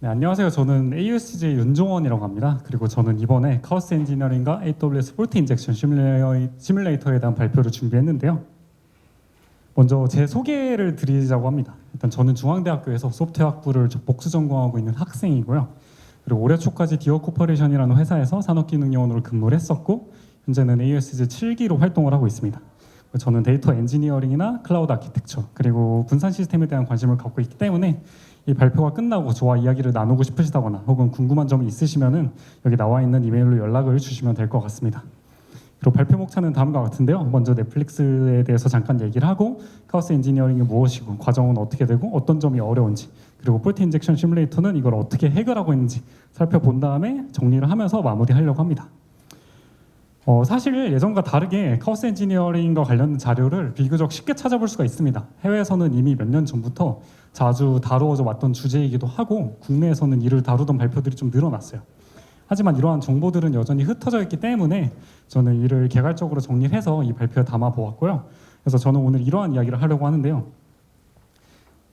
네, 안녕하세요. 저는 AUSJ 윤종원이라고 합니다. 그리고 저는 이번에 카오스 엔지니어링과 AWS 폴트 인젝션 시뮬레이터에 대한 발표를 준비했는데요. 먼저 제 소개를 드리자고 합니다. 일단 저는 중앙대학교에서 소프트웨어 학부를 복수 전공하고 있는 학생이고요. 그리고 올해 초까지 디어 코퍼레이션이라는 회사에서 산업기능요원으로 근무를 했었고, 현재는 AUSJ 7기로 활동을 하고 있습니다. 저는 데이터 엔지니어링이나 클라우드 아키텍처 그리고 분산 시스템에 대한 관심을 갖고 있기 때문에 이 발표가 끝나고 저와 이야기를 나누고 싶으시다거나 혹은 궁금한 점이 있으시면은 여기 나와 있는 이메일로 연락을 주시면 될 것 같습니다. 그리고 발표 목차는 다음과 같은데요. 먼저 넷플릭스에 대해서 잠깐 얘기를 하고 카오스 엔지니어링이 무엇이고 과정은 어떻게 되고 어떤 점이 어려운지, 그리고 폴트 인젝션 시뮬레이터는 이걸 어떻게 해결하고 있는지 살펴본 다음에 정리를 하면서 마무리하려고 합니다. 사실 예전과 다르게 카오스 엔지니어링과 관련 자료를 비교적 쉽게 찾아볼 수가 있습니다. 해외에서는 이미 몇 년 전부터 자주 다루어져 왔던 주제이기도 하고 국내에서는 이를 다루던 발표들이 좀 늘어났어요. 하지만 이러한 정보들은 여전히 흩어져 있기 때문에 저는 이를 개괄적으로 정리해서 이 발표에 담아 보았고요. 그래서 저는 오늘 이러한 이야기를 하려고 하는데요.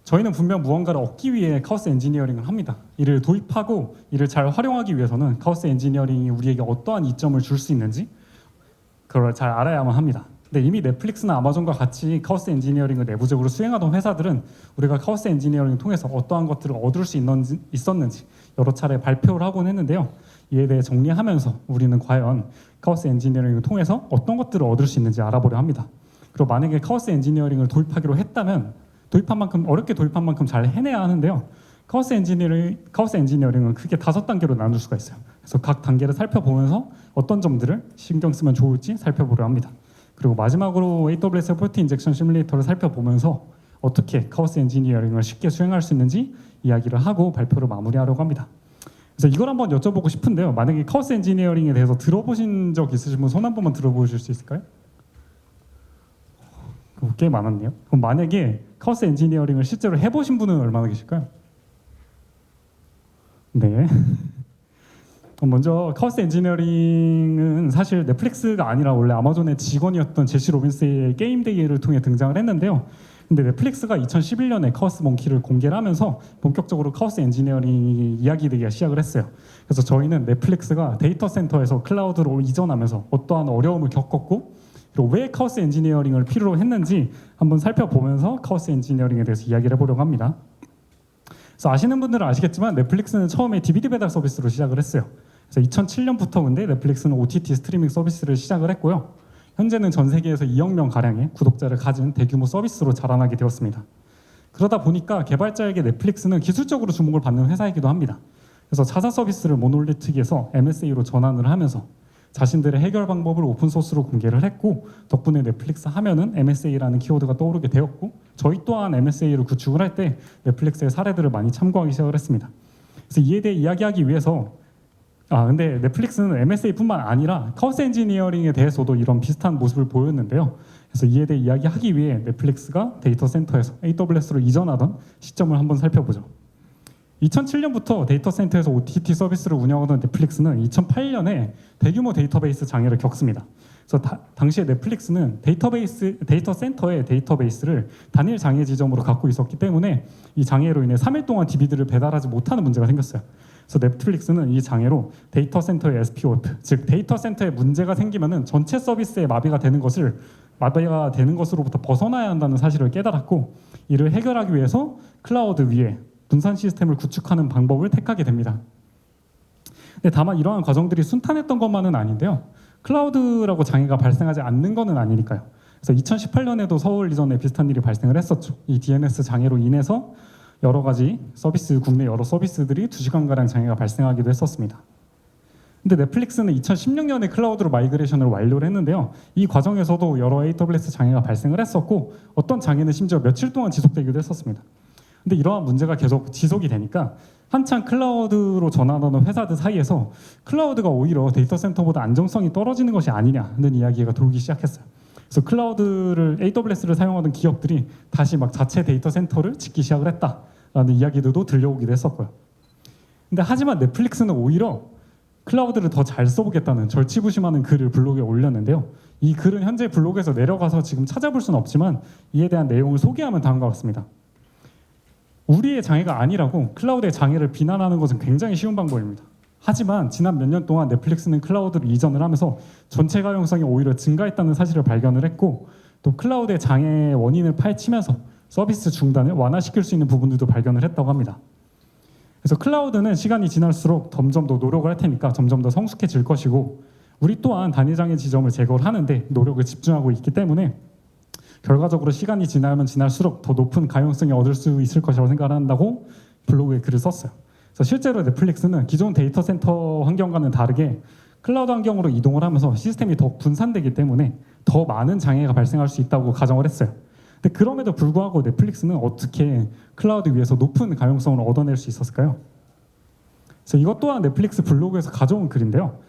저희는 분명 무언가를 얻기 위해 카오스 엔지니어링을 합니다. 이를 도입하고 이를 잘 활용하기 위해서는 카오스 엔지니어링이 우리에게 어떠한 이점을 줄 수 있는지 그걸 잘 알아야만 합니다. 근데 이미 넷플릭스나 아마존과 같이 카오스 엔지니어링을 내부적으로 수행하던 회사들은 우리가 카오스 엔지니어링을 통해서 어떠한 것들을 얻을 수 있었는지 여러 차례 발표를 하곤 했는데요. 이에 대해 정리하면서 우리는 과연 카오스 엔지니어링을 통해서 어떤 것들을 얻을 수 있는지 알아보려 합니다. 그리고 만약에 카오스 엔지니어링을 도입하기로 했다면 어렵게 도입한 만큼 잘 해내야 하는데요. 카오스 엔지니어링은 크게 5단계로 나눌 수가 있어요. 그래서 각 단계를 살펴보면서 어떤 점들을 신경 쓰면 좋을지 살펴보려 합니다. 그리고 마지막으로 AWS 폴트 인젝션 시뮬레이터를 살펴보면서 어떻게 카오스 엔지니어링을 쉽게 수행할 수 있는지 이야기를 하고 발표를 마무리하려고 합니다. 그래서 이걸 한번 여쭤보고 싶은데요. 만약에 카오스 엔지니어링에 대해서 들어보신 적 있으신 분 손 한 번만 들어보실 수 있을까요? 꽤 많았네요. 그럼 만약에 카오스 엔지니어링을 실제로 해보신 분은 얼마나 계실까요? 네. 먼저 카오스 엔지니어링은 사실 넷플릭스가 아니라 원래 아마존의 직원이었던 제시 로빈스의 게임데이를 통해 등장을 했는데요. 근데 넷플릭스가 2011년에 카오스 몽키를 공개를 하면서 본격적으로 카오스 엔지니어링이 이야기되기가 시작을 했어요. 그래서 저희는 넷플릭스가 데이터 센터에서 클라우드로 이전하면서 어떠한 어려움을 겪었고 그리고 왜 카오스 엔지니어링을 필요로 했는지 한번 살펴보면서 카오스 엔지니어링에 대해서 이야기를 해보려고 합니다. 그래서 아시는 분들은 아시겠지만 넷플릭스는 처음에 DVD 배달 서비스로 시작을 했어요. 그래서 2007년부터 근데 넷플릭스는 OTT 스트리밍 서비스를 시작을 했고요. 현재는 전 세계에서 2억 명 가량의 구독자를 가진 대규모 서비스로 자라나게 되었습니다. 그러다 보니까 개발자에게 넷플릭스는 기술적으로 주목을 받는 회사이기도 합니다. 그래서 자사 서비스를 모놀리틱에서 MSA로 전환을 하면서 자신들의 해결 방법을 오픈소스로 공개를 했고 덕분에 넷플릭스 하면은 MSA라는 키워드가 떠오르게 되었고 저희 또한 MSA를 구축을 할 때 넷플릭스의 사례들을 많이 참고하기 시작을 했습니다. 그래서 이에 대해 이야기하기 위해서 근데 넷플릭스는 MSA뿐만 아니라 카오스 엔지니어링에 대해서도 이런 비슷한 모습을 보였는데요. 그래서 이에 대해 이야기하기 위해 넷플릭스가 데이터 센터에서 AWS로 이전하던 시점을 한번 살펴보죠. 2007년부터 데이터 센터에서 OTT 서비스를 운영하던 넷플릭스는 2008년에 대규모 데이터베이스 장애를 겪습니다. 그래서 당시에 넷플릭스는 데이터 센터의 데이터베이스를 단일 장애 지점으로 갖고 있었기 때문에 이 장애로 인해 3일 동안 DVD를 배달하지 못하는 문제가 생겼어요. 그래서 넷플릭스는 이 장애로 데이터 센터의 SPOF, 즉 데이터 센터에 문제가 생기면은 전체 서비스에 마비가 되는 것으로부터 벗어나야 한다는 사실을 깨달았고 이를 해결하기 위해서 클라우드 위에 분산 시스템을 구축하는 방법을 택하게 됩니다. 근데 다만 이러한 과정들이 순탄했던 것만은 아닌데요. 클라우드라고 장애가 발생하지 않는 것은 아니니까요. 그래서 2018년에도 서울 이전에 비슷한 일이 발생을 했었죠. 이 DNS 장애로 인해서 여러 가지 국내 여러 서비스들이 2시간가량 장애가 발생하기도 했었습니다. 근데 넷플릭스는 2016년에 클라우드로 마이그레이션을 완료를 했는데요. 이 과정에서도 여러 AWS 장애가 발생을 했었고 어떤 장애는 심지어 며칠 동안 지속되기도 했었습니다. 근데 이러한 문제가 계속 지속이 되니까 한창 클라우드로 전환하는 회사들 사이에서 클라우드가 오히려 데이터 센터보다 안정성이 떨어지는 것이 아니냐는 이야기가 돌기 시작했어요. 그래서 AWS를 사용하던 기업들이 다시 막 자체 데이터 센터를 짓기 시작을 했다라는 이야기들도 들려오기도 했었고요. 근데 하지만 넷플릭스는 오히려 클라우드를 더 잘 써보겠다는 절치부심하는 글을 블로그에 올렸는데요. 이 글은 현재 블로그에서 내려가서 지금 찾아볼 수는 없지만 이에 대한 내용을 소개하면 다음과 같습니다. 우리의 장애가 아니라고 클라우드의 장애를 비난하는 것은 굉장히 쉬운 방법입니다. 하지만 지난 몇 년 동안 넷플릭스는 클라우드로 이전을 하면서 전체 가용성이 오히려 증가했다는 사실을 발견을 했고, 또 클라우드의 장애의 원인을 파헤치면서 서비스 중단을 완화시킬 수 있는 부분들도 발견을 했다고 합니다. 그래서 클라우드는 시간이 지날수록 점점 더 노력을 할 테니까 점점 더 성숙해질 것이고, 우리 또한 단위 장애 지점을 제거를 하는데 노력을 집중하고 있기 때문에 결과적으로 시간이 지나면 지날수록 더 높은 가용성이 얻을 수 있을 것이라고 생각한다고 블로그에 글을 썼어요. 그래서 실제로 넷플릭스는 기존 데이터 센터 환경과는 다르게 클라우드 환경으로 이동을 하면서 시스템이 더 분산되기 때문에 더 많은 장애가 발생할 수 있다고 가정을 했어요. 근데 그럼에도 불구하고 넷플릭스는 어떻게 클라우드 위에서 높은 가용성을 얻어낼 수 있었을까요? 그래서 이것 또한 넷플릭스 블로그에서 가져온 글인데요.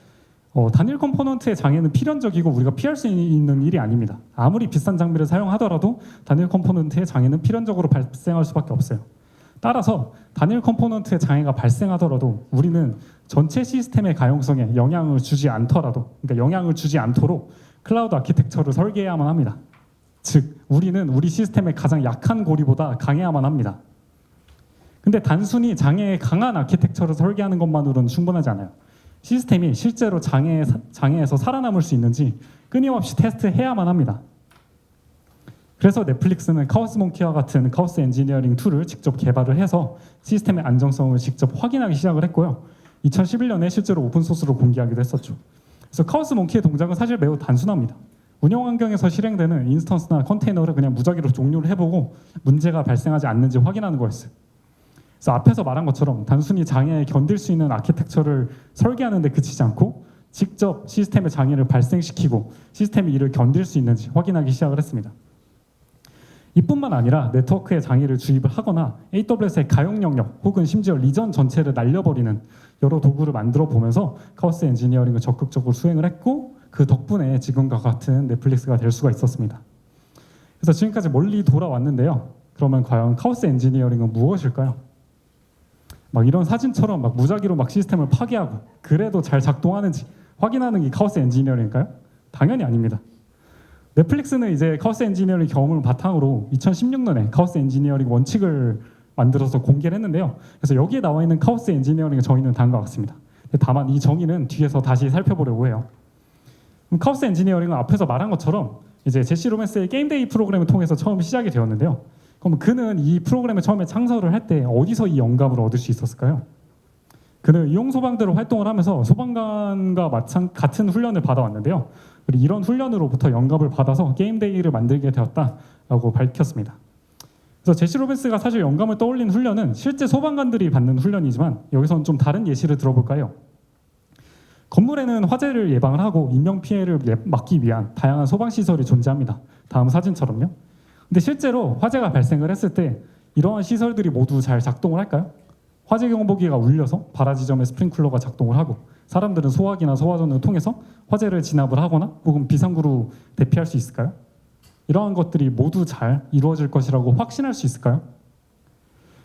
단일 컴포넌트의 장애는 필연적이고 우리가 피할 수 있는 일이 아닙니다. 아무리 비싼 장비를 사용하더라도 단일 컴포넌트의 장애는 필연적으로 발생할 수밖에 없어요. 따라서 단일 컴포넌트의 장애가 발생하더라도 우리는 전체 시스템의 가용성에 영향을 주지 않더라도, 그러니까 영향을 주지 않도록 클라우드 아키텍처를 설계해야만 합니다. 즉, 우리는 우리 시스템의 가장 약한 고리보다 강해야만 합니다. 근데 단순히 장애에 강한 아키텍처를 설계하는 것만으로는 충분하지 않아요. 시스템이 실제로 장애에서 살아남을 수 있는지 끊임없이 테스트해야만 합니다. 그래서 넷플릭스는 카오스몽키와 같은 카오스 엔지니어링 툴을 직접 개발을 해서 시스템의 안정성을 직접 확인하기 시작을 했고요. 2011년에 실제로 오픈소스로 공개하기도 했었죠. 그래서 카오스몽키의 동작은 사실 매우 단순합니다. 운영 환경에서 실행되는 인스턴스나 컨테이너를 그냥 무작위로 종료를 해보고 문제가 발생하지 않는지 확인하는 거였어요. 그래서 앞에서 말한 것처럼 단순히 장애에 견딜 수 있는 아키텍처를 설계하는 데 그치지 않고 직접 시스템의 장애를 발생시키고 시스템이 이를 견딜 수 있는지 확인하기 시작을 했습니다. 이뿐만 아니라 네트워크에 장애를 주입을 하거나 AWS의 가용 영역 혹은 심지어 리전 전체를 날려버리는 여러 도구를 만들어 보면서 카오스 엔지니어링을 적극적으로 수행을 했고, 그 덕분에 지금과 같은 넷플릭스가 될 수가 있었습니다. 그래서 지금까지 멀리 돌아왔는데요. 그러면 과연 카오스 엔지니어링은 무엇일까요? 막 이런 사진처럼 막 무작위로 막 시스템을 파괴하고 그래도 잘 작동하는지 확인하는 게 카오스 엔지니어링일까요? 당연히 아닙니다. 넷플릭스는 이제 카오스 엔지니어링 경험을 바탕으로 2016년에 카오스 엔지니어링 원칙을 만들어서 공개를 했는데요. 그래서 여기에 나와 있는 카오스 엔지니어링의 정의는 다음과 같습니다. 다만 이 정의는 뒤에서 다시 살펴보려고 해요. 카오스 엔지니어링은 앞에서 말한 것처럼 이제 제시 로맨스의 게임데이 프로그램을 통해서 처음 시작이 되었는데요. 그럼 그는 이 프로그램에 처음에 창설을 할 때 어디서 이 영감을 얻을 수 있었을까요? 그는 이용 소방대로 활동을 하면서 소방관과 같은 훈련을 받아왔는데요. 그리고 이런 훈련으로부터 영감을 받아서 게임데이를 만들게 되었다라고 밝혔습니다. 그래서 제시 로벤스가 사실 영감을 떠올린 훈련은 실제 소방관들이 받는 훈련이지만 여기서는 좀 다른 예시를 들어볼까요? 건물에는 화재를 예방을 하고 인명피해를 막기 위한 다양한 소방시설이 존재합니다. 다음 사진처럼요. 근데 실제로 화재가 발생을 했을 때 이러한 시설들이 모두 잘 작동을 할까요? 화재 경보기가 울려서 발화 지점에 스프링클러가 작동을 하고 사람들은 소화기나 소화전을 통해서 화재를 진압을 하거나 혹은 비상구로 대피할 수 있을까요? 이러한 것들이 모두 잘 이루어질 것이라고 확신할 수 있을까요?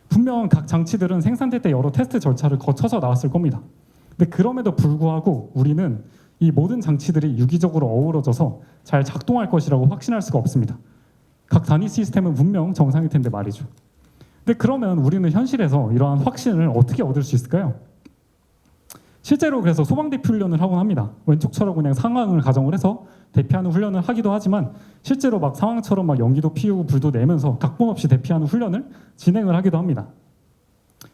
분명 각 장치들은 생산될 때 여러 테스트 절차를 거쳐서 나왔을 겁니다. 근데 그럼에도 불구하고 우리는 이 모든 장치들이 유기적으로 어우러져서 잘 작동할 것이라고 확신할 수가 없습니다. 각 단위 시스템은 분명 정상일 텐데 말이죠. 근데 그러면 우리는 현실에서 이러한 확신을 어떻게 얻을 수 있을까요? 실제로 그래서 소방 대피 훈련을 하곤 합니다. 왼쪽처럼 그냥 상황을 가정을 해서 대피하는 훈련을 하기도 하지만 실제로 막 상황처럼 막 연기도 피우고 불도 내면서 각본 없이 대피하는 훈련을 진행을 하기도 합니다.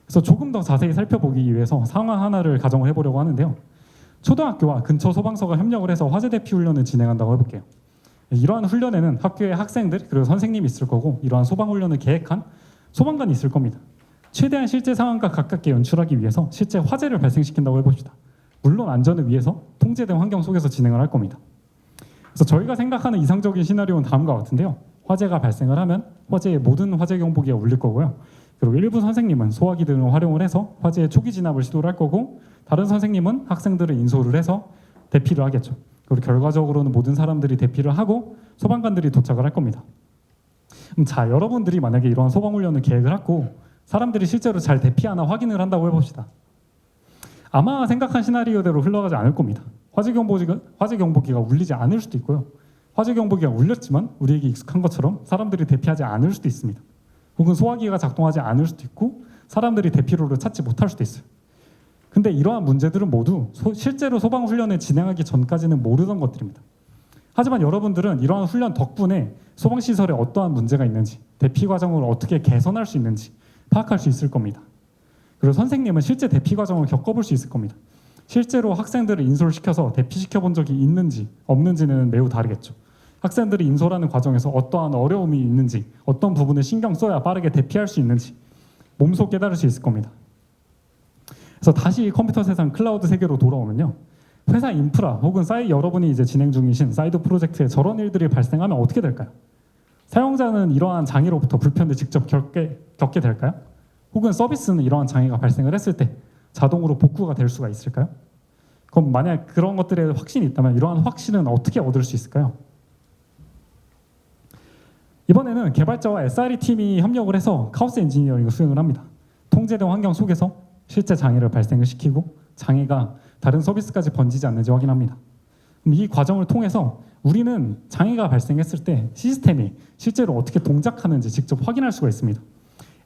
그래서 조금 더 자세히 살펴보기 위해서 상황 하나를 가정을 해보려고 하는데요. 초등학교와 근처 소방서가 협력을 해서 화재 대피 훈련을 진행한다고 해볼게요. 이러한 훈련에는 학교의 학생들 그리고 선생님이 있을 거고 이러한 소방 훈련을 계획한 소방관이 있을 겁니다. 최대한 실제 상황과 가깝게 연출하기 위해서 실제 화재를 발생시킨다고 해봅시다. 물론 안전을 위해서 통제된 환경 속에서 진행을 할 겁니다. 그래서 저희가 생각하는 이상적인 시나리오는 다음과 같은데요. 화재가 발생을 하면 화재의 모든 화재 경보기가 울릴 거고요. 그리고 일부 선생님은 소화기 등을 활용을 해서 화재의 초기 진압을 시도를 할 거고 다른 선생님은 학생들을 인솔을 해서 대피를 하겠죠. 그리고 결과적으로는 모든 사람들이 대피를 하고 소방관들이 도착을 할 겁니다. 자, 여러분들이 만약에 이러한 소방훈련을 계획을 하고 사람들이 실제로 잘 대피하나 확인을 한다고 해봅시다. 아마 생각한 시나리오대로 흘러가지 않을 겁니다. 화재 경보기가 울리지 않을 수도 있고요. 화재 경보기가 울렸지만 우리에게 익숙한 것처럼 사람들이 대피하지 않을 수도 있습니다. 혹은 소화기가 작동하지 않을 수도 있고 사람들이 대피로를 찾지 못할 수도 있어요. 근데 이러한 문제들은 모두 실제로 소방훈련을 진행하기 전까지는 모르던 것들입니다. 하지만 여러분들은 이러한 훈련 덕분에 소방시설에 어떠한 문제가 있는지, 대피 과정을 어떻게 개선할 수 있는지 파악할 수 있을 겁니다. 그리고 선생님은 실제 대피 과정을 겪어볼 수 있을 겁니다. 실제로 학생들을 인솔시켜서 대피시켜 본 적이 있는지 없는지는 매우 다르겠죠. 학생들이 인솔하는 과정에서 어떠한 어려움이 있는지, 어떤 부분을 신경 써야 빠르게 대피할 수 있는지 몸소 깨달을 수 있을 겁니다. 그래서 다시 컴퓨터 세상 클라우드 세계로 돌아오면요, 회사 인프라 혹은 여러분이 이제 진행 중이신 사이드 프로젝트에 저런 일들이 발생하면 어떻게 될까요? 사용자는 이러한 장애로부터 불편을 직접 겪게 될까요? 혹은 서비스는 이러한 장애가 발생을 했을 때 자동으로 복구가 될 수가 있을까요? 그럼 만약 그런 것들에 확신이 있다면 이러한 확신은 어떻게 얻을 수 있을까요? 이번에는 개발자와 SRE 팀이 협력을 해서 카오스 엔지니어링을 수행을 합니다. 통제된 환경 속에서 실제 장애를 발생을 시키고 장애가 다른 서비스까지 번지지 않는지 확인합니다. 이 과정을 통해서 우리는 장애가 발생했을 때 시스템이 실제로 어떻게 동작하는지 직접 확인할 수가 있습니다.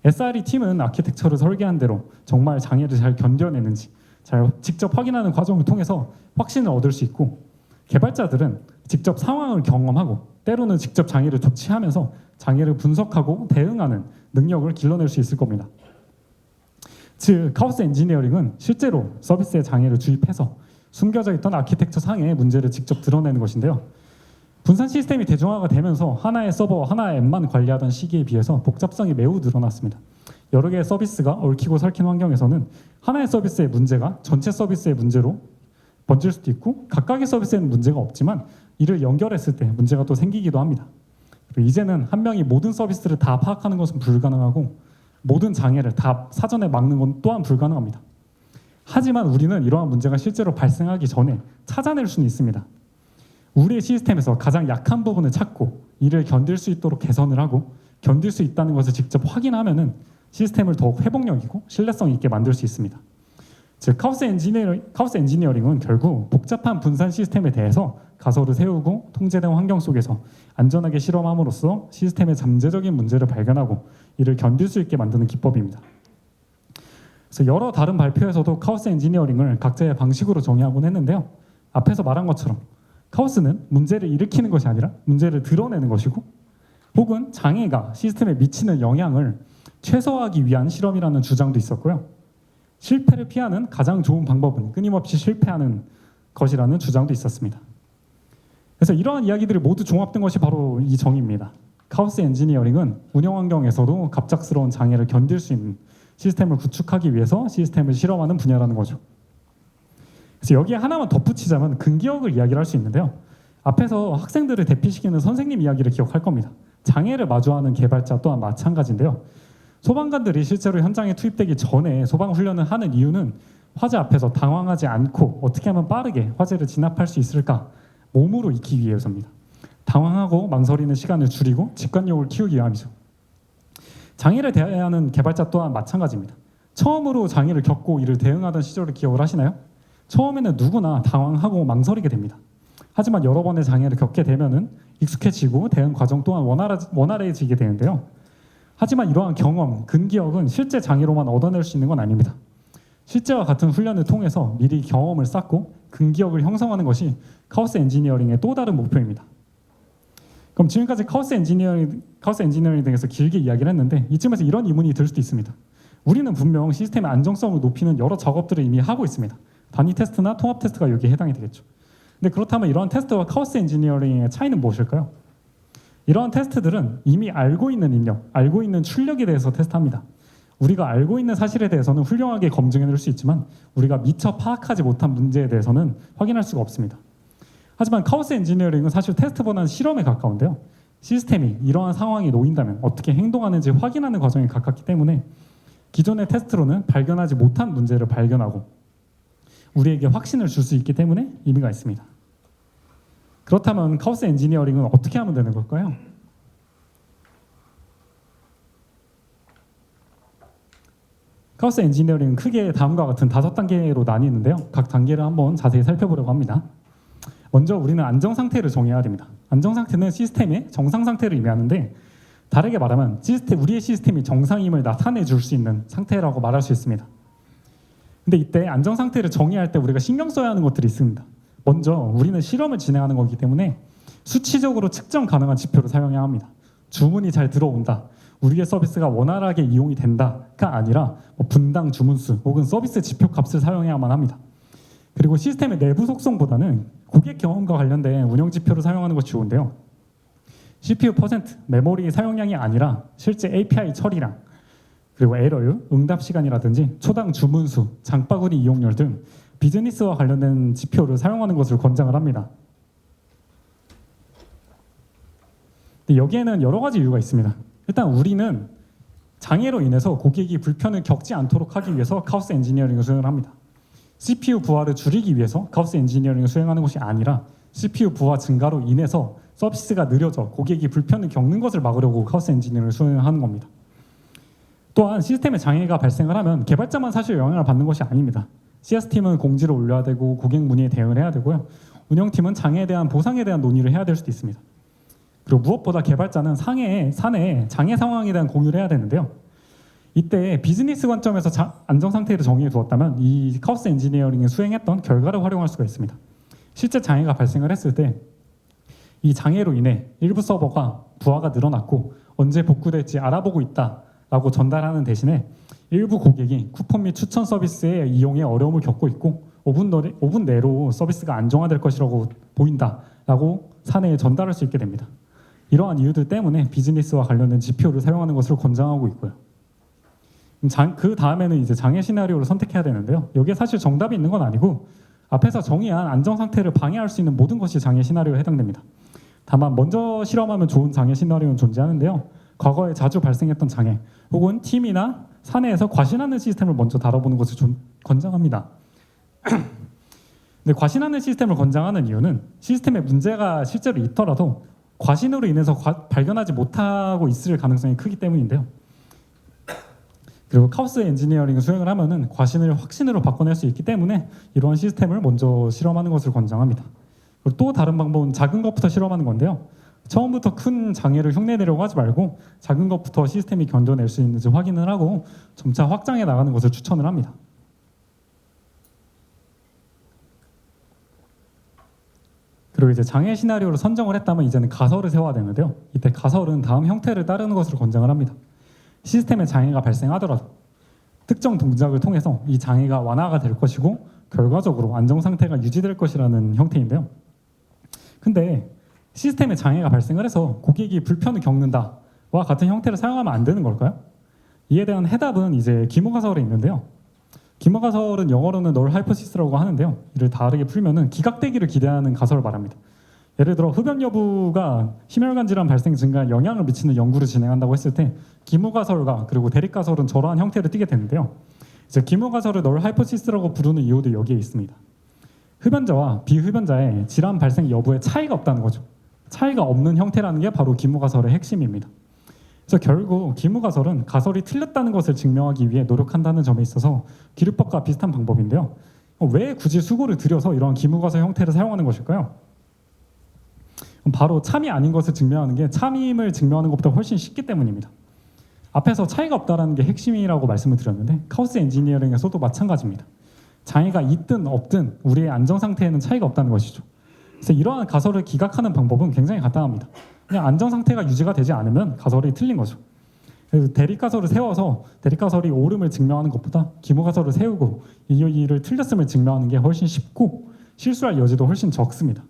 SRE 팀은 아키텍처를 설계한 대로 정말 장애를 잘 견뎌내는지 잘 직접 확인하는 과정을 통해서 확신을 얻을 수 있고, 개발자들은 직접 상황을 경험하고 때로는 직접 장애를 조치하면서 장애를 분석하고 대응하는 능력을 길러낼 수 있을 겁니다. 즉, 카오스 엔지니어링은 실제로 서비스에 장애를 주입해서 숨겨져 있던 아키텍처 상의 문제를 직접 드러내는 것인데요. 분산 시스템이 대중화가 되면서 하나의 서버, 하나의 앱만 관리하던 시기에 비해서 복잡성이 매우 늘어났습니다. 여러 개의 서비스가 얽히고 설킨 환경에서는 하나의 서비스의 문제가 전체 서비스의 문제로 번질 수도 있고, 각각의 서비스에는 문제가 없지만 이를 연결했을 때 문제가 또 생기기도 합니다. 그리고 이제는 한 명이 모든 서비스를 다 파악하는 것은 불가능하고 모든 장애를 다 사전에 막는 건 또한 불가능합니다. 하지만 우리는 이러한 문제가 실제로 발생하기 전에 찾아낼 수는 있습니다. 우리의 시스템에서 가장 약한 부분을 찾고 이를 견딜 수 있도록 개선을 하고 견딜 수 있다는 것을 직접 확인하면은 시스템을 더욱 회복력이고 신뢰성 있게 만들 수 있습니다. 즉, 카오스 엔지니어링은 결국 복잡한 분산 시스템에 대해서 가설을 세우고 통제된 환경 속에서 안전하게 실험함으로써 시스템의 잠재적인 문제를 발견하고 이를 견딜 수 있게 만드는 기법입니다. 그래서 여러 다른 발표에서도 카오스 엔지니어링을 각자의 방식으로 정의하곤 했는데요. 앞에서 말한 것처럼 카오스는 문제를 일으키는 것이 아니라 문제를 드러내는 것이고, 혹은 장애가 시스템에 미치는 영향을 최소화하기 위한 실험이라는 주장도 있었고요. 실패를 피하는 가장 좋은 방법은 끊임없이 실패하는 것이라는 주장도 있었습니다. 그래서 이러한 이야기들이 모두 종합된 것이 바로 이 정의입니다. 카오스 엔지니어링은 운영 환경에서도 갑작스러운 장애를 견딜 수 있는 시스템을 구축하기 위해서 시스템을 실험하는 분야라는 거죠. 그래서 여기에 하나만 덧붙이자면 근기억을 이야기를 할 수 있는데요. 앞에서 학생들을 대피시키는 선생님 이야기를 기억할 겁니다. 장애를 마주하는 개발자 또한 마찬가지인데요. 소방관들이 실제로 현장에 투입되기 전에 소방훈련을 하는 이유는 화재 앞에서 당황하지 않고 어떻게 하면 빠르게 화재를 진압할 수 있을까 몸으로 익히기 위해서입니다. 당황하고 망설이는 시간을 줄이고 직관력을 키우기 위함이죠. 장애를 대하는 개발자 또한 마찬가지입니다. 처음으로 장애를 겪고 이를 대응하던 시절을 기억을 하시나요? 처음에는 누구나 당황하고 망설이게 됩니다. 하지만 여러 번의 장애를 겪게 되면은 익숙해지고 대응 과정 또한 원활해지게 되는데요. 하지만 이러한 경험, 근기억은 실제 장애로만 얻어낼 수 있는 건 아닙니다. 실제와 같은 훈련을 통해서 미리 경험을 쌓고 근기억을 형성하는 것이 카오스 엔지니어링의 또 다른 목표입니다. 그럼 지금까지 카오스 엔지니어링 등에서 길게 이야기를 했는데 이쯤에서 이런 의문이 들 수도 있습니다. 우리는 분명 시스템의 안정성을 높이는 여러 작업들을 이미 하고 있습니다. 단위 테스트나 통합 테스트가 여기에 해당이 되겠죠. 근데 그렇다면 이러한 테스트와 카오스 엔지니어링의 차이는 무엇일까요? 이러한 테스트들은 이미 알고 있는 입력, 알고 있는 출력에 대해서 테스트합니다. 우리가 알고 있는 사실에 대해서는 훌륭하게 검증해낼 수 있지만 우리가 미처 파악하지 못한 문제에 대해서는 확인할 수가 없습니다. 하지만 카오스 엔지니어링은 사실 테스트보다는 실험에 가까운데요. 시스템이 이러한 상황에 놓인다면 어떻게 행동하는지 확인하는 과정에 가깝기 때문에 기존의 테스트로는 발견하지 못한 문제를 발견하고 우리에게 확신을 줄 수 있기 때문에 의미가 있습니다. 그렇다면 카오스 엔지니어링은 어떻게 하면 되는 걸까요? 카오스 엔지니어링은 크게 다음과 같은 5단계로 나뉘는데요. 각 단계를 한번 자세히 살펴보려고 합니다. 먼저 우리는 안정상태를 정해야 됩니다. 안정상태는 시스템의 정상상태를 의미하는데 다르게 말하면 우리의 시스템이 정상임을 나타내 줄 수 있는 상태라고 말할 수 있습니다. 근데 이때 안정 상태를 정의할 때 우리가 신경 써야 하는 것들이 있습니다. 먼저 우리는 실험을 진행하는 거기 때문에 수치적으로 측정 가능한 지표를 사용해야 합니다. 주문이 잘 들어온다, 우리의 서비스가 원활하게 이용이 된다가 아니라 분당 주문수 혹은 서비스 지표 값을 사용해야만 합니다. 그리고 시스템의 내부 속성보다는 고객 경험과 관련된 운영 지표를 사용하는 것이 좋은데요. CPU 퍼센트, 메모리 사용량이 아니라 실제 API 처리량, 그리고 에러율, 응답 시간이라든지 초당 주문수, 장바구니 이용률 등 비즈니스와 관련된 지표를 사용하는 것을 권장을 합니다. 근데 여기에는 여러 가지 이유가 있습니다. 일단 우리는 장애로 인해서 고객이 불편을 겪지 않도록 하기 위해서 카오스 엔지니어링을 수행을 합니다. CPU 부하를 줄이기 위해서 카오스 엔지니어링을 수행하는 것이 아니라 CPU 부하 증가로 인해서 서비스가 느려져 고객이 불편을 겪는 것을 막으려고 카오스 엔지니어링을 수행하는 겁니다. 또한 시스템에 장애가 발생을 하면 개발자만 사실 영향을 받는 것이 아닙니다. CS팀은 공지를 올려야 되고 고객 문의에 대응을 해야 되고요. 운영팀은 장애에 대한 보상에 대한 논의를 해야 될 수도 있습니다. 그리고 무엇보다 개발자는 사내에 장애 상황에 대한 공유를 해야 되는데요. 이때 비즈니스 관점에서 안정 상태를 정의해 두었다면 이 카오스 엔지니어링을 수행했던 결과를 활용할 수가 있습니다. 실제 장애가 발생을 했을 때 이 장애로 인해 일부 서버가 부하가 늘어났고 언제 복구될지 알아보고 있다라고 전달하는 대신에 일부 고객이 쿠폰 및 추천 서비스의 이용에 어려움을 겪고 있고 5분 내로 서비스가 안정화될 것이라고 보인다라고 사내에 전달할 수 있게 됩니다. 이러한 이유들 때문에 비즈니스와 관련된 지표를 사용하는 것을 권장하고 있고요. 그 다음에는 이제 장애 시나리오를 선택해야 되는데요. 여기에 사실 정답이 있는 건 아니고 앞에서 정의한 안정 상태를 방해할 수 있는 모든 것이 장애 시나리오에 해당됩니다. 다만 먼저 실험하면 좋은 장애 시나리오는 존재하는데요. 과거에 자주 발생했던 장애 혹은 팀이나 사내에서 과신하는 시스템을 먼저 다뤄보는 것을 권장합니다. 근데 과신하는 시스템을 권장하는 이유는 시스템에 문제가 실제로 있더라도 과신으로 인해서 발견하지 못하고 있을 가능성이 크기 때문인데요. 그리고 카오스 엔지니어링을 수행을 하면은 과신을 확신으로 바꿔낼 수 있기 때문에 이러한 시스템을 먼저 실험하는 것을 권장합니다. 그리고 또 다른 방법은 작은 것부터 실험하는 건데요. 처음부터 큰 장애를 흉내내려고 하지 말고 작은 것부터 시스템이 견뎌낼 수 있는지 확인을 하고 점차 확장해 나가는 것을 추천을 합니다. 그리고 이제 장애 시나리오를 선정을 했다면 이제는 가설을 세워야 되는데요. 이때 가설은 다음 형태를 따르는 것으로 권장을 합니다. 시스템에 장애가 발생하더라도 특정 동작을 통해서 이 장애가 완화가 될 것이고 결과적으로 안정 상태가 유지될 것이라는 형태인데요. 근데 시스템에 장애가 발생을 해서 고객이 불편을 겪는다와 같은 형태를 사용하면 안 되는 걸까요? 이에 대한 해답은 이제 기무가설에 있는데요. 기무가설은 영어로는 널 하이포시스라고 하는데요. 이를 다르게 풀면은 기각되기를 기대하는 가설을 말합니다. 예를 들어 흡연 여부가 심혈관 질환 발생 증가에 영향을 미치는 연구를 진행한다고 했을 때 기무가설과 그리고 대립가설은 저러한 형태를 띠게 되는데요. 이제 기무가설을 널 하이포시스라고 부르는 이유도 여기에 있습니다. 흡연자와 비흡연자의 질환 발생 여부에 차이가 없다는 거죠. 차이가 없는 형태라는 게 바로 기무가설의 핵심입니다. 그래서 결국 기무가설은 가설이 틀렸다는 것을 증명하기 위해 노력한다는 점에 있어서 기류법과 비슷한 방법인데요. 왜 굳이 수고를 들여서 이런 기무가설 형태를 사용하는 것일까요? 바로 참이 아닌 것을 증명하는 게 참임을 증명하는 것보다 훨씬 쉽기 때문입니다. 앞에서 차이가 없다는 게 핵심이라고 말씀을 드렸는데 카오스 엔지니어링에서도 마찬가지입니다. 장애가 있든 없든 우리의 안정 상태에는 차이가 없다는 것이죠. 그래서 이러한 가설을 기각하는 방법은 굉장히 간단합니다. 그냥 안정 상태가 유지가 되지 않으면 가설이 틀린 거죠. 그래서 대립가설을 세워서 대립가설이 옳음을 증명하는 것보다 기무가설을 세우고 이 일을 틀렸음을 증명하는 게 훨씬 쉽고 실수할 여지도 훨씬 적습니다.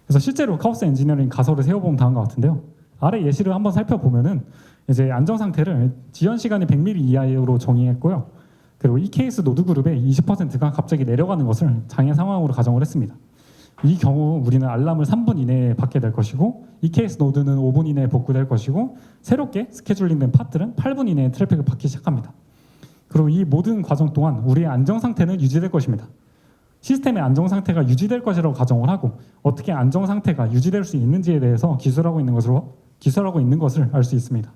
그래서 실제로 카오스 엔지니어링 가설을 세워보면 다음과 같은데요. 아래 예시를 한번 살펴보면은 이제 안정 상태를 지연 시간이 100ms 이하로 정의했고요. 그리고 이 케이스 노드 그룹의 20%가 갑자기 내려가는 것을 장애 상황으로 가정을 했습니다. 이 경우 우리는 알람을 3분 이내에 받게 될 것이고 이 케이스 노드는 5분 이내에 복구될 것이고 새롭게 스케줄링된 파트는 8분 이내에 트래픽을 받기 시작합니다. 그리고 이 모든 과정 동안 우리의 안정 상태는 유지될 것입니다. 시스템의 안정 상태가 유지될 것이라고 가정을 하고 어떻게 안정 상태가 유지될 수 있는지에 대해서 기술하고 있는 것을 알 수 있습니다.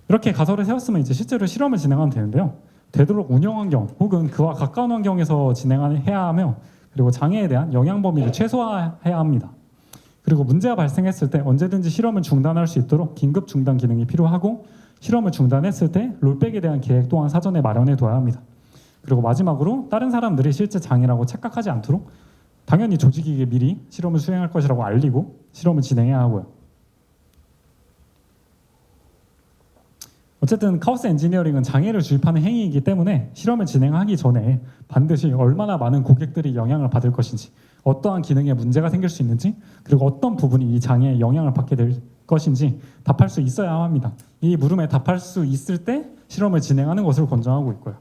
이렇게 가설을 세웠으면 이제 실제로 실험을 진행하면 되는데요. 되도록 운영 환경 혹은 그와 가까운 환경에서 진행해야 하며 그리고 장애에 대한 영향 범위를 최소화해야 합니다. 그리고 문제가 발생했을 때 언제든지 실험을 중단할 수 있도록 긴급 중단 기능이 필요하고, 실험을 중단했을 때 롤백에 대한 계획 또한 사전에 마련해 둬야 합니다. 그리고 마지막으로 다른 사람들이 실제 장애라고 착각하지 않도록 당연히 조직에게 미리 실험을 수행할 것이라고 알리고 실험을 진행해야 하고요. 어쨌든 카오스 엔지니어링은 장애를 주입하는 행위이기 때문에 실험을 진행하기 전에 반드시 얼마나 많은 고객들이 영향을 받을 것인지, 어떠한 기능에 문제가 생길 수 있는지, 그리고 어떤 부분이 이 장애에 영향을 받게 될 것인지 답할 수 있어야 합니다. 이 물음에 답할 수 있을 때 실험을 진행하는 것을 권장하고 있고요.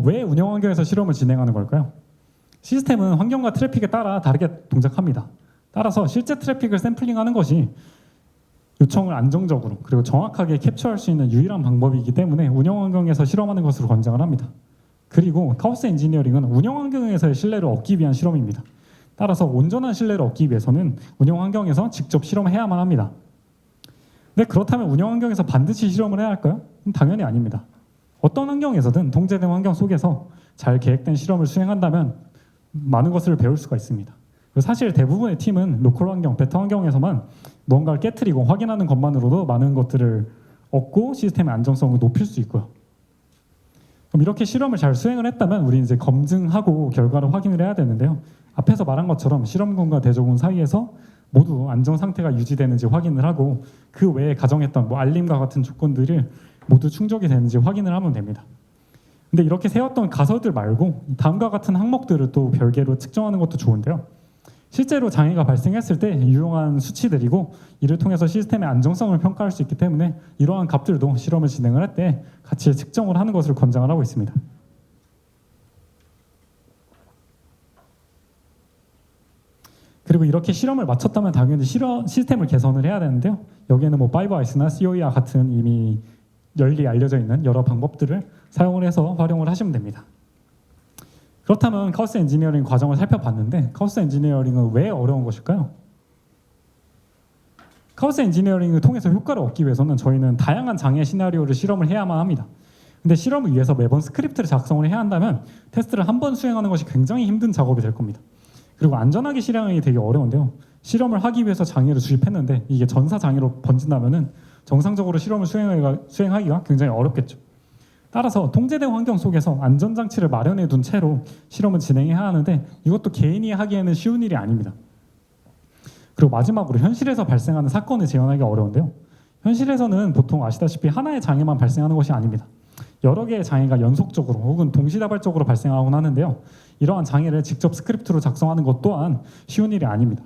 왜 운영 환경에서 실험을 진행하는 걸까요? 시스템은 환경과 트래픽에 따라 다르게 동작합니다. 따라서 실제 트래픽을 샘플링하는 것이 요청을 안정적으로 그리고 정확하게 캡처할 수 있는 유일한 방법이기 때문에 운영 환경에서 실험하는 것으로 권장을 합니다. 그리고 카오스 엔지니어링은 운영 환경에서의 신뢰를 얻기 위한 실험입니다. 따라서 온전한 신뢰를 얻기 위해서는 운영 환경에서 직접 실험해야만 합니다. 근데 그렇다면 운영 환경에서 반드시 실험을 해야 할까요? 당연히 아닙니다. 어떤 환경에서든 통제된 환경 속에서 잘 계획된 실험을 수행한다면 많은 것을 배울 수가 있습니다. 사실 대부분의 팀은 로컬 환경, 베타 환경에서만 뭔가를 깨트리고 확인하는 것만으로도 많은 것들을 얻고 시스템의 안정성을 높일 수 있고요. 그럼 이렇게 실험을 잘 수행을 했다면 우리 이제 검증하고 결과를 확인을 해야 되는데요. 앞에서 말한 것처럼 실험군과 대조군 사이에서 모두 안정 상태가 유지되는지 확인을 하고, 그 외에 가정했던 알림과 같은 조건들을 모두 충족이 되는지 확인을 하면 됩니다. 근데 이렇게 세웠던 가설들 말고 다음과 같은 항목들을 또 별개로 측정하는 것도 좋은데요. 실제로 장애가 발생했을 때 유용한 수치들이고, 이를 통해서 시스템의 안정성을 평가할 수 있기 때문에 이러한 값들도 실험을 진행을 할 때 같이 측정을 하는 것을 권장을 하고 있습니다. 그리고 이렇게 실험을 마쳤다면 당연히 시스템을 개선을 해야 되는데요. 여기에는 뭐 5IC나 COE와 같은 이미 널리 알려져 있는 여러 방법들을 사용을 해서 활용을 하시면 됩니다. 그렇다면 카오스 엔지니어링 과정을 살펴봤는데, 카오스 엔지니어링은 왜 어려운 것일까요? 카오스 엔지니어링을 통해서 효과를 얻기 위해서는 저희는 다양한 장애 시나리오를 실험을 해야만 합니다. 근데 실험을 위해서 매번 스크립트를 작성을 해야 한다면 테스트를 한 번 수행하는 것이 굉장히 힘든 작업이 될 겁니다. 그리고 안전하게 실행하기 되게 어려운데요. 실험을 하기 위해서 장애를 주입했는데 이게 전사 장애로 번진다면은 정상적으로 실험을 수행하기가 굉장히 어렵겠죠. 따라서 통제된 환경 속에서 안전장치를 마련해 둔 채로 실험을 진행해야 하는데, 이것도 개인이 하기에는 쉬운 일이 아닙니다. 그리고 마지막으로 현실에서 발생하는 사건을 재현하기가 어려운데요. 현실에서는 보통 아시다시피 하나의 장애만 발생하는 것이 아닙니다. 여러 개의 장애가 연속적으로 혹은 동시다발적으로 발생하곤 하는데요. 이러한 장애를 직접 스크립트로 작성하는 것 또한 쉬운 일이 아닙니다.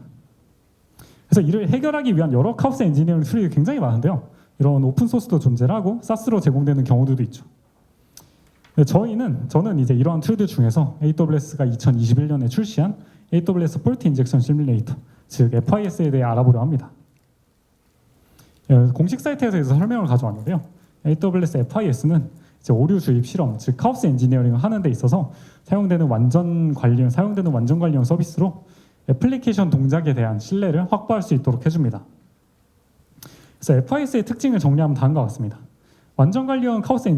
그래서 이를 해결하기 위한 여러 카오스 엔지니어링 툴이 굉장히 많은데요. 이런 오픈소스도 존재를 하고 사스로 제공되는 경우들도 있죠. 저는 이제 이러한 툴들 중에서 AWS가 2021년에 출시한 AWS 폴트 인젝션 시뮬레이터, 즉 FIS에 대해 알아보려 합니다. 공식 사이트에서 설명을 가져왔는데요. AWS FIS는 이제 오류 주입 실험, 즉 카오스 엔지니어링을 하는 데 있어서 사용되는 완전 관리형 서비스로 애플리케이션 동작에 대한 신뢰를 확보할 수 있도록 해줍니다. 그래서 FIS의 특징을 정리하면 다음과 같습니다. 완전 관리형 카오스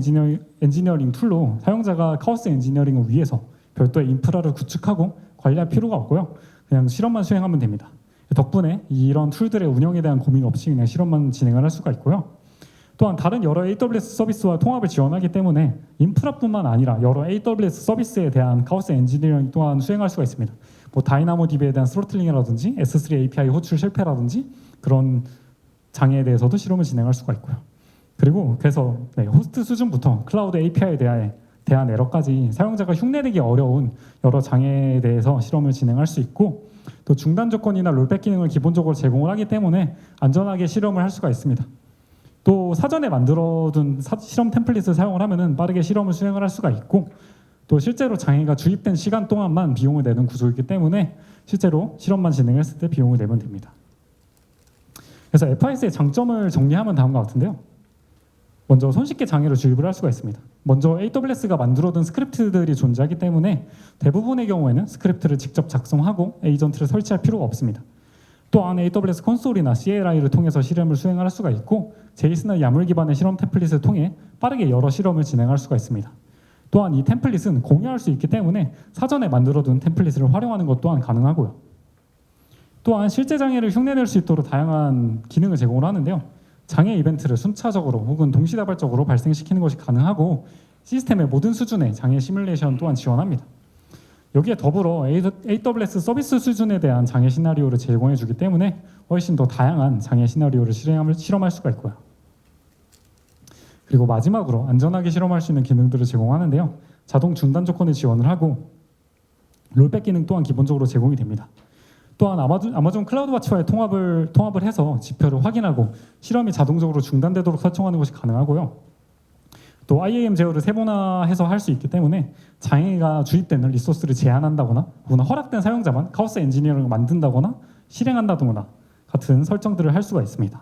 엔지니어링 툴로 사용자가 카오스 엔지니어링을 위해서 별도의 인프라를 구축하고 관리할 필요가 없고요. 그냥 실험만 수행하면 됩니다. 덕분에 이런 툴들의 운영에 대한 고민 없이 그냥 실험만 진행을 할 수가 있고요. 또한 다른 여러 AWS 서비스와 통합을 지원하기 때문에 인프라뿐만 아니라 여러 AWS 서비스에 대한 카오스 엔지니어링 또한 수행할 수가 있습니다. 뭐 다이나모DB에 대한 스로틀링이라든지 S3 API 호출 실패라든지 그런 장애에 대해서도 실험을 진행할 수가 있고요. 그리고 그래서 호스트 수준부터 클라우드 API에 대한 에러까지 사용자가 흉내내기 어려운 여러 장애에 대해서 실험을 진행할 수 있고, 또 중단 조건이나 롤백 기능을 기본적으로 제공을 하기 때문에 안전하게 실험을 할 수가 있습니다. 또 사전에 만들어둔 실험 템플릿을 사용을 하면은 빠르게 실험을 수행을 할 수가 있고, 또 실제로 장애가 주입된 시간 동안만 비용을 내는 구조이기 때문에 실제로 실험만 진행했을 때 비용을 내면 됩니다. 그래서 FIS의 장점을 정리하면 다음과 같은데요. 먼저 손쉽게 장애를 주입을 할 수가 있습니다. 먼저 AWS가 만들어둔 스크립트들이 존재하기 때문에 대부분의 경우에는 스크립트를 직접 작성하고 에이전트를 설치할 필요가 없습니다. 또한 AWS 콘솔이나 CLI를 통해서 실험을 수행할 수가 있고, 제이슨이나 야물 기반의 실험 템플릿을 통해 빠르게 여러 실험을 진행할 수가 있습니다. 또한 이 템플릿은 공유할 수 있기 때문에 사전에 만들어둔 템플릿을 활용하는 것 또한 가능하고요. 또한 실제 장애를 흉내낼 수 있도록 다양한 기능을 제공을 하는데요. 장애 이벤트를 순차적으로 혹은 동시다발적으로 발생시키는 것이 가능하고 시스템의 모든 수준의 장애 시뮬레이션 또한 지원합니다. 여기에 더불어 AWS 서비스 수준에 대한 장애 시나리오를 제공해주기 때문에 훨씬 더 다양한 장애 시나리오를 실험할 수가 있고요. 그리고 마지막으로 안전하게 실험할 수 있는 기능들을 제공하는데요. 자동 중단 조건을 지원을 하고 롤백 기능 또한 기본적으로 제공이 됩니다. 또한 아마존 클라우드와치와의 통합을 해서 지표를 확인하고 실험이 자동적으로 중단되도록 설정하는 것이 가능하고요. 또 IAM 제어를 세분화해서 할 수 있기 때문에 장애가 주입되는 리소스를 제한한다거나 혹은 허락된 사용자만 카오스 엔지니어링을 만든다거나 실행한다거나 같은 설정들을 할 수가 있습니다.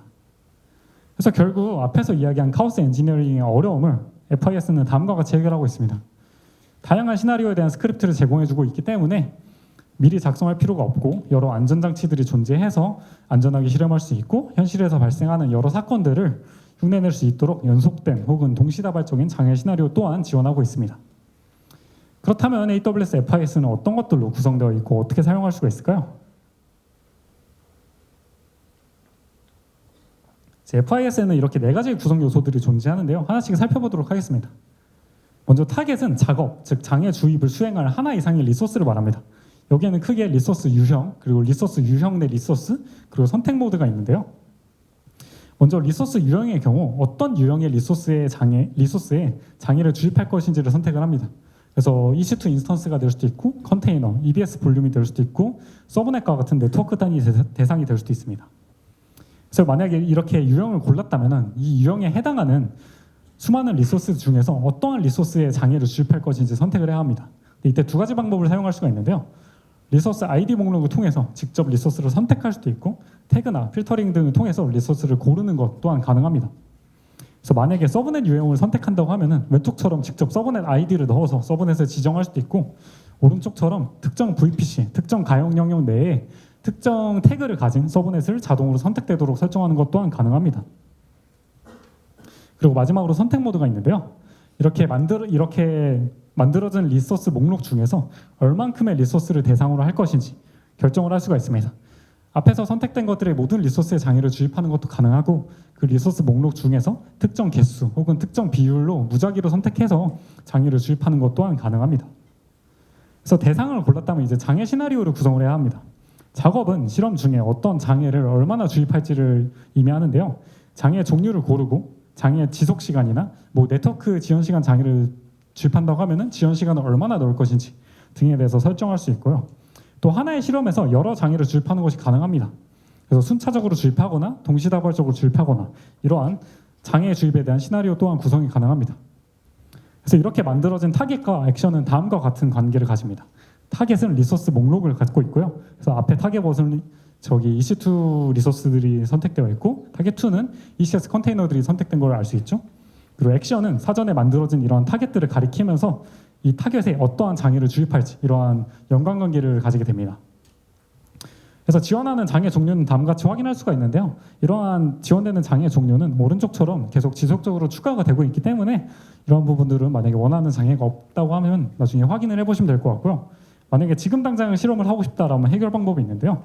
그래서 결국 앞에서 이야기한 카오스 엔지니어링의 어려움을 FIS는 다음과 같이 해결하고 있습니다. 다양한 시나리오에 대한 스크립트를 제공해주고 있기 때문에 미리 작성할 필요가 없고 여러 안전장치들이 존재해서 안전하게 실험할 수 있고 현실에서 발생하는 여러 사건들을 흉내낼 수 있도록 연속된 혹은 동시다발적인 장애 시나리오 또한 지원하고 있습니다. 그렇다면 AWS FIS는 어떤 것들로 구성되어 있고 어떻게 사용할 수가 있을까요? FIS에는 이렇게 4가지의 구성 요소들이 존재하는데요. 하나씩 살펴보도록 하겠습니다. 먼저 타겟은 작업, 즉 장애 주입을 수행할 하나 이상의 리소스를 말합니다. 여기에는 크게 리소스 유형, 그리고 리소스 유형 내 리소스, 그리고 선택 모드가 있는데요. 먼저 리소스 유형의 경우 어떤 유형의 리소스에 장애를 주입할 것인지를 선택을 합니다. 그래서 EC2 인스턴스가 될 수도 있고 컨테이너, EBS 볼륨이 될 수도 있고 서브넷과 같은 네트워크 단위 대상이 될 수도 있습니다. 그래서 만약에 이렇게 유형을 골랐다면 이 유형에 해당하는 수많은 리소스 중에서 어떠한 리소스에 장애를 주입할 것인지 선택을 해야 합니다. 이때 2가지 방법을 사용할 수가 있는데요. 리소스 ID 목록을 통해서 직접 리소스를 선택할 수도 있고 태그나 필터링 등을 통해서 리소스를 고르는 것 또한 가능합니다. 그래서 만약에 서브넷 유형을 선택한다고 하면 왼쪽처럼 직접 서브넷 ID를 넣어서 서브넷을 지정할 수도 있고 오른쪽처럼 특정 VPC, 특정 가용 영역 내에 특정 태그를 가진 서브넷을 자동으로 선택되도록 설정하는 것 또한 가능합니다. 그리고 마지막으로 선택 모드가 있는데요. 이렇게 만들어진 리소스 목록 중에서 얼만큼의 리소스를 대상으로 할 것인지 결정을 할 수가 있습니다. 앞에서 선택된 것들의 모든 리소스에 장애를 주입하는 것도 가능하고 그 리소스 목록 중에서 특정 개수 혹은 특정 비율로 무작위로 선택해서 장애를 주입하는 것 또한 가능합니다. 그래서 대상을 골랐다면 이제 장애 시나리오를 구성을 해야 합니다. 작업은 실험 중에 어떤 장애를 얼마나 주입할지를 의미하는데요. 장애 종류를 고르고 장애 지속 시간이나 네트워크 지연 시간 장애를 주입한다고 하면은 지연 시간을 얼마나 넣을 것인지 등에 대해서 설정할 수 있고요. 또 하나의 실험에서 여러 장애를 주입하는 것이 가능합니다. 그래서 순차적으로 주입하거나 동시다발적으로 주입하거나 이러한 장애 주입에 대한 시나리오 또한 구성이 가능합니다. 그래서 이렇게 만들어진 타겟과 액션은 다음과 같은 관계를 가집니다. 타겟은 리소스 목록을 갖고 있고요. 그래서 앞에 타겟 버튼은 EC2 리소스들이 선택되어 있고 타겟 2는 ECS 컨테이너들이 선택된 걸 알 수 있죠. 그리고 액션은 사전에 만들어진 이러한 타겟들을 가리키면서 이 타겟에 어떠한 장애를 주입할지 이러한 연관관계를 가지게 됩니다. 그래서 지원하는 장애 종류는 다음과 같이 확인할 수가 있는데요. 이러한 지원되는 장애 종류는 오른쪽처럼 계속 지속적으로 추가가 되고 있기 때문에 이런 부분들은 만약에 원하는 장애가 없다고 하면 나중에 확인을 해보시면 될 것 같고요. 만약에 지금 당장 실험을 하고 싶다라면 해결 방법이 있는데요.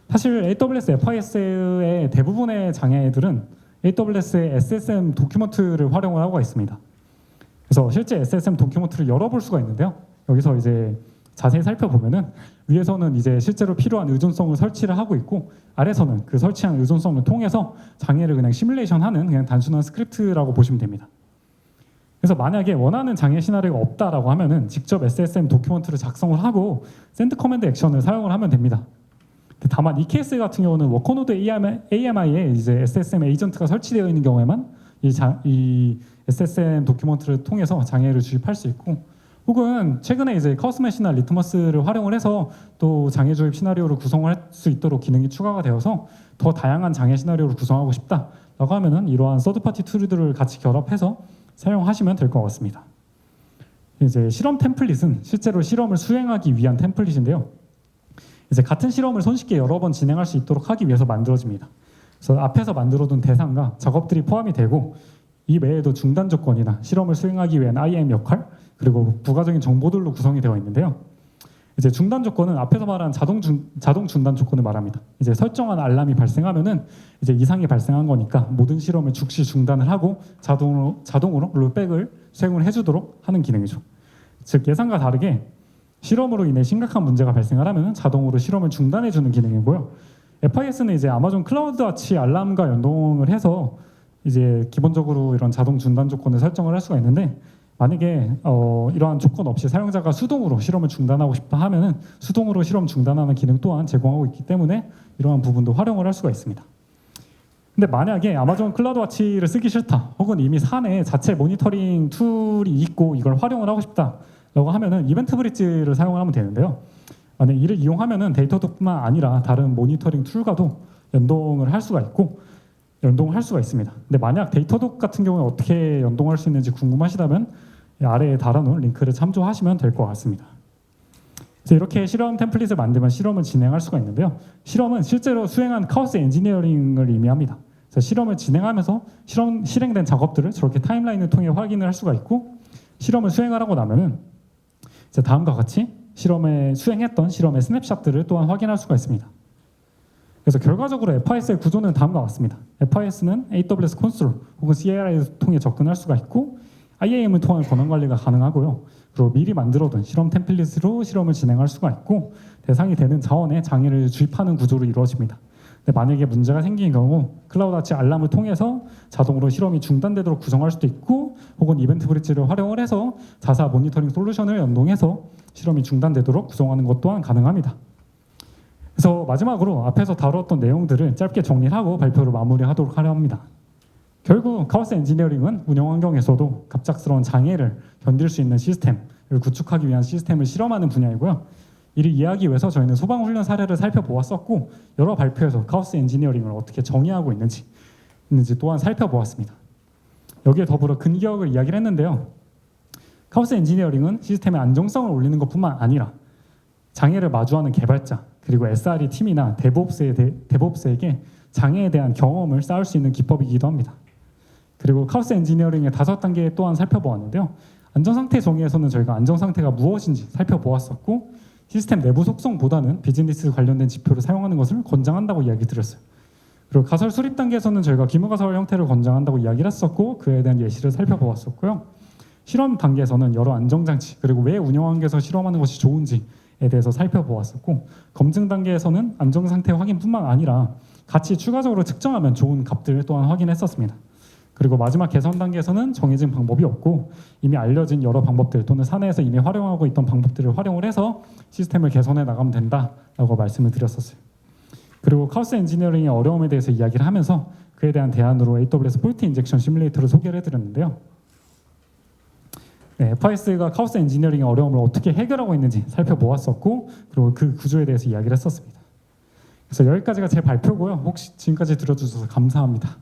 사실 AWS FIS의 대부분의 장애들은 AWS의 SSM 도큐먼트를 활용을 하고 있습니다. 그래서 실제 SSM 도큐먼트를 열어볼 수가 있는데요. 여기서 이제 자세히 살펴보면은 위에서는 이제 실제로 필요한 의존성을 설치를 하고 있고 아래서는 그 설치한 의존성을 통해서 장애를 그냥 시뮬레이션하는 그냥 단순한 스크립트라고 보시면 됩니다. 그래서 만약에 원하는 장애 시나리오가 없다라고 하면은 직접 SSM 도큐먼트를 작성을 하고 샌드 커맨드 액션을 사용을 하면 됩니다. 다만 이 케이스 같은 경우는 워커노드 AMI에 이제 SSM 에이전트가 설치되어 있는 경우에만 이 SSM 도큐먼트를 통해서 장애를 주입할 수 있고 혹은 최근에 이제 카오스맷이나 리트머스를 활용을 해서 또 장애 주입 시나리오를 구성할 수 있도록 기능이 추가가 되어서 더 다양한 장애 시나리오를 구성하고 싶다라고 하면은 이러한 서드파티 툴들을 같이 결합해서 사용하시면 될 것 같습니다. 이제 실험 템플릿은 실제로 실험을 수행하기 위한 템플릿인데요. 이제 같은 실험을 손쉽게 여러 번 진행할 수 있도록 하기 위해서 만들어집니다. 그래서 앞에서 만들어둔 대상과 작업들이 포함이 되고 이 외에도 중단 조건이나 실험을 수행하기 위한 IAM 역할 그리고 부가적인 정보들로 구성이 되어 있는데요. 이제 중단 조건은 앞에서 말한 자동 중단 조건을 말합니다. 이제 설정한 알람이 발생하면은 이제 이상이 발생한 거니까 모든 실험을 즉시 중단을 하고 자동으로 롤백을 수행을 해주도록 하는 기능이죠. 즉 예상과 다르게 실험으로 인해 심각한 문제가 발생을 하면은 자동으로 실험을 중단해주는 기능이고요. FIS는 이제 아마존 클라우드와치 알람과 연동을 해서 이제 기본적으로 이런 자동 중단 조건을 설정을 할 수가 있는데, 만약에 이러한 조건 없이 사용자가 수동으로 실험을 중단하고 싶다 하면은 수동으로 실험 중단하는 기능 또한 제공하고 있기 때문에 이러한 부분도 활용을 할 수가 있습니다. 근데 만약에 아마존 클라우드 와치를 쓰기 싫다, 혹은 이미 사내 자체 모니터링 툴이 있고 이걸 활용을 하고 싶다라고 하면은 이벤트 브릿지를 사용하면 되는데요. 만약 이를 이용하면은 데이터독뿐만 아니라 다른 모니터링 툴과도 연동을 할 수가 있습니다. 근데 만약 데이터독 같은 경우에 어떻게 연동할 수 있는지 궁금하시다면 아래에 달아놓은 링크를 참조하시면 될 것 같습니다. 그래서 이렇게 실험 템플릿을 만들면 실험을 진행할 수가 있는데요. 실험은 실제로 수행한 카오스 엔지니어링을 의미합니다. 그래서 실험을 진행하면서 실행된 작업들을 저렇게 타임라인을 통해 확인을 할 수가 있고, 실험을 수행을 하고 나면은 이제 다음과 같이 수행했던 실험의 스냅샷들을 또한 확인할 수가 있습니다. 그래서 결과적으로 FIS의 구조는 다음과 같습니다. FIS는 AWS 콘솔 혹은 CLI를 통해 접근할 수가 있고, IAM을 통한 권한 관리가 가능하고요. 그리고 미리 만들어둔 실험 템플릿으로 실험을 진행할 수가 있고, 대상이 되는 자원에 장애를 주입하는 구조로 이루어집니다. 근데 만약에 문제가 생긴 경우 클라우드와치 알람을 통해서 자동으로 실험이 중단되도록 구성할 수도 있고, 혹은 이벤트 브릿지를 활용을 해서 자사 모니터링 솔루션을 연동해서 실험이 중단되도록 구성하는 것 또한 가능합니다. 그래서 마지막으로 앞에서 다루었던 내용들을 짧게 정리를 하고 발표를 마무리하도록 하려 합니다. 결국 카오스 엔지니어링은 운영 환경에서도 갑작스러운 장애를 견딜 수 있는 시스템을 구축하기 위한 시스템을 실험하는 분야이고요. 이를 이해하기 위해서 저희는 소방훈련 사례를 살펴보았었고, 여러 발표에서 카오스 엔지니어링을 어떻게 정의하고 있는지 또한 살펴보았습니다. 여기에 더불어 근기억을 이야기를 했는데요. 카오스 엔지니어링은 시스템의 안정성을 올리는 것뿐만 아니라 장애를 마주하는 개발자, 그리고 SRE 팀이나 데브옵스에게 장애에 대한 경험을 쌓을 수 있는 기법이기도 합니다. 그리고 카오스 엔지니어링의 5단계 또한 살펴보았는데요. 안전상태 정의에서는 저희가 안전상태가 무엇인지 살펴보았었고, 시스템 내부 속성보다는 비즈니스 관련된 지표를 사용하는 것을 권장한다고 이야기 드렸어요. 그리고 가설 수립 단계에서는 저희가 기무가설 형태를 권장한다고 이야기를 했었고, 그에 대한 예시를 살펴보았었고요. 실험 단계에서는 여러 안정장치, 그리고 왜 운영 환경에서 실험하는 것이 좋은지에 대해서 살펴보았었고, 검증 단계에서는 안전상태 확인뿐만 아니라 같이 추가적으로 측정하면 좋은 값들 또한 확인했었습니다. 그리고 마지막 개선 단계에서는 정해진 방법이 없고, 이미 알려진 여러 방법들 또는 사내에서 이미 활용하고 있던 방법들을 활용을 해서 시스템을 개선해 나가면 된다라고 말씀을 드렸었어요. 그리고 카오스 엔지니어링의 어려움에 대해서 이야기를 하면서 그에 대한 대안으로 AWS 폴트 인젝션 시뮬레이터를 소개를 해드렸는데요. FIS가 카오스 엔지니어링의 어려움을 어떻게 해결하고 있는지 살펴보았었고, 그리고 그 구조에 대해서 이야기를 했었습니다. 그래서 여기까지가 제 발표고요. 혹시 지금까지 들어주셔서 감사합니다.